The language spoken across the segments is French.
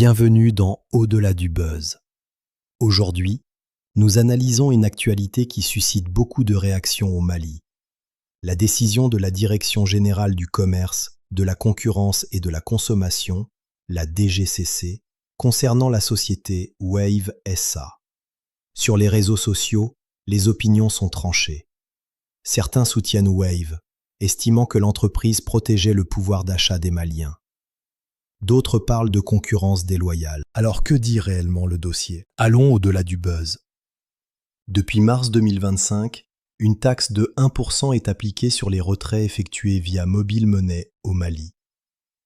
Bienvenue dans Au-delà du buzz. Aujourd'hui, nous analysons une actualité qui suscite beaucoup de réactions au Mali. La décision de la Direction générale du commerce, de la concurrence et de la consommation, la DGCC, concernant la société Wave SA. Sur les réseaux sociaux, les opinions sont tranchées. Certains soutiennent Wave, estimant que l'entreprise protégeait le pouvoir d'achat des Maliens. D'autres parlent de concurrence déloyale. Alors que dit réellement le dossier? Allons au-delà du buzz. Depuis mars 2025, une taxe de 1% est appliquée sur les retraits effectués via Mobile Money au Mali.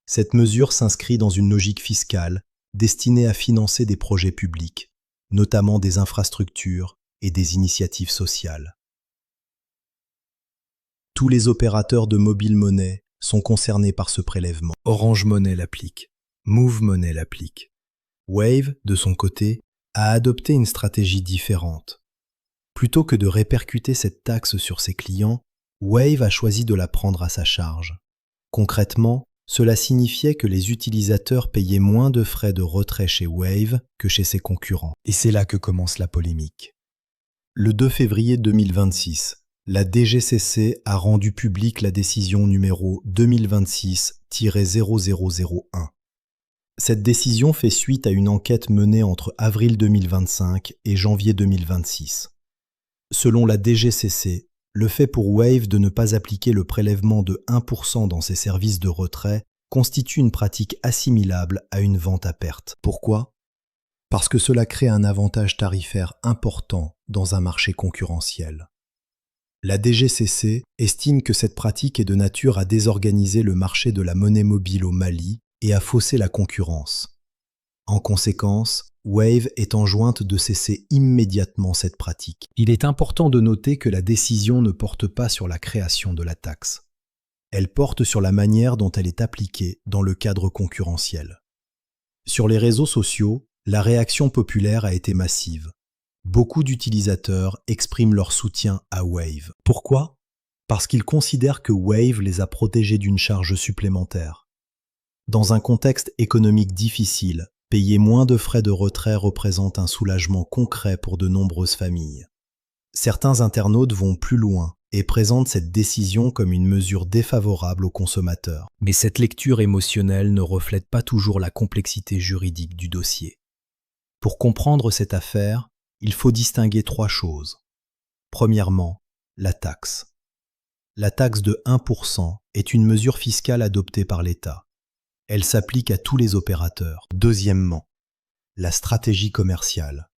Cette mesure s'inscrit dans une logique fiscale destinée à financer des projets publics, notamment des infrastructures et des initiatives sociales. Tous les opérateurs de Mobile Money sont concernés par ce prélèvement. Orange Money l'applique, Move Money l'applique. Wave, de son côté, a adopté une stratégie différente. Plutôt que de répercuter cette taxe sur ses clients, Wave a choisi de la prendre à sa charge. Concrètement, cela signifiait que les utilisateurs payaient moins de frais de retrait chez Wave que chez ses concurrents. Et c'est là que commence la polémique. Le 2 février 2026, la DGCC a rendu publique la décision numéro 2026-0001. Cette décision fait suite à une enquête menée entre avril 2025 et janvier 2026. Selon la DGCC, le fait pour Wave de ne pas appliquer le prélèvement de 1% dans ses services de retrait constitue une pratique assimilable à une vente à perte. Pourquoi ? Parce que cela crée un avantage tarifaire important dans un marché concurrentiel. La DGCC estime que cette pratique est de nature à désorganiser le marché de la monnaie mobile au Mali et à fausser la concurrence. En conséquence, Wave est enjointe de cesser immédiatement cette pratique. Il est important de noter que la décision ne porte pas sur la création de la taxe. Elle porte sur la manière dont elle est appliquée dans le cadre concurrentiel. Sur les réseaux sociaux, la réaction populaire a été massive. Beaucoup d'utilisateurs expriment leur soutien à Wave. Pourquoi ? Parce qu'ils considèrent que Wave les a protégés d'une charge supplémentaire. Dans un contexte économique difficile, payer moins de frais de retrait représente un soulagement concret pour de nombreuses familles. Certains internautes vont plus loin et présentent cette décision comme une mesure défavorable aux consommateurs. Mais cette lecture émotionnelle ne reflète pas toujours la complexité juridique du dossier. Pour comprendre cette affaire, il faut distinguer trois choses. Premièrement, la taxe. La taxe de 1% est une mesure fiscale adoptée par l'État. Elle s'applique à tous les opérateurs. Deuxièmement, la stratégie commerciale.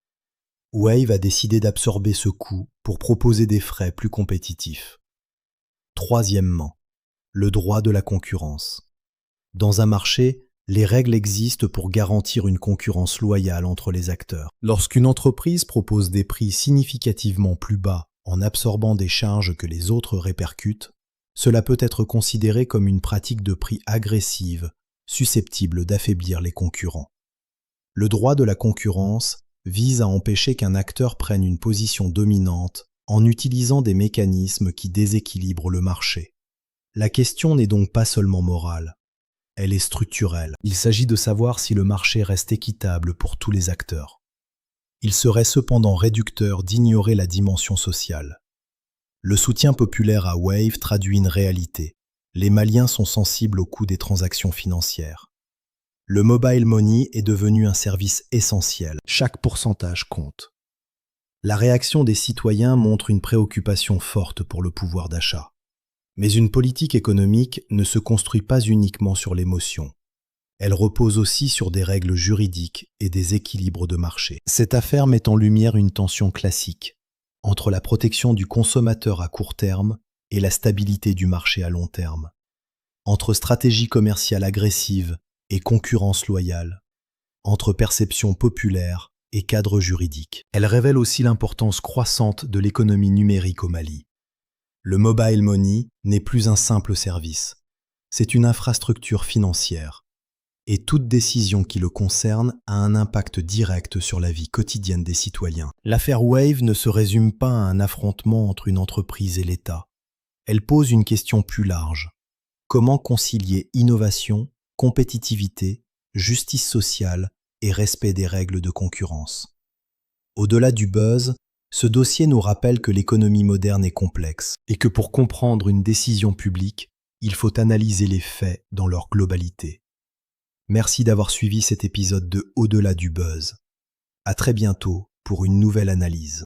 Wave a décidé d'absorber ce coût pour proposer des frais plus compétitifs. Troisièmement, le droit de la concurrence. Dans un marché, les règles existent pour garantir une concurrence loyale entre les acteurs. Lorsqu'une entreprise propose des prix significativement plus bas en absorbant des charges que les autres répercutent, cela peut être considéré comme une pratique de prix agressive, susceptible d'affaiblir les concurrents. Le droit de la concurrence vise à empêcher qu'un acteur prenne une position dominante en utilisant des mécanismes qui déséquilibrent le marché. La question n'est donc pas seulement morale. Elle est structurelle. Il s'agit de savoir si le marché reste équitable pour tous les acteurs. Il serait cependant réducteur d'ignorer la dimension sociale. Le soutien populaire à Wave traduit une réalité. Les Maliens sont sensibles au coût des transactions financières. Le mobile money est devenu un service essentiel. Chaque pourcentage compte. La réaction des citoyens montre une préoccupation forte pour le pouvoir d'achat. Mais une politique économique ne se construit pas uniquement sur l'émotion. Elle repose aussi sur des règles juridiques et des équilibres de marché. Cette affaire met en lumière une tension classique entre la protection du consommateur à court terme et la stabilité du marché à long terme, entre stratégie commerciale agressive et concurrence loyale, entre perception populaire et cadre juridique. Elle révèle aussi l'importance croissante de l'économie numérique au Mali. Le mobile money n'est plus un simple service, c'est une infrastructure financière. Et toute décision qui le concerne a un impact direct sur la vie quotidienne des citoyens. L'affaire Wave ne se résume pas à un affrontement entre une entreprise et l'État. Elle pose une question plus large. Comment concilier innovation, compétitivité, justice sociale et respect des règles de concurrence. Au-delà du buzz, ce dossier nous rappelle que l'économie moderne est complexe et que pour comprendre une décision publique, il faut analyser les faits dans leur globalité. Merci d'avoir suivi cet épisode de Au-delà du buzz. À très bientôt pour une nouvelle analyse.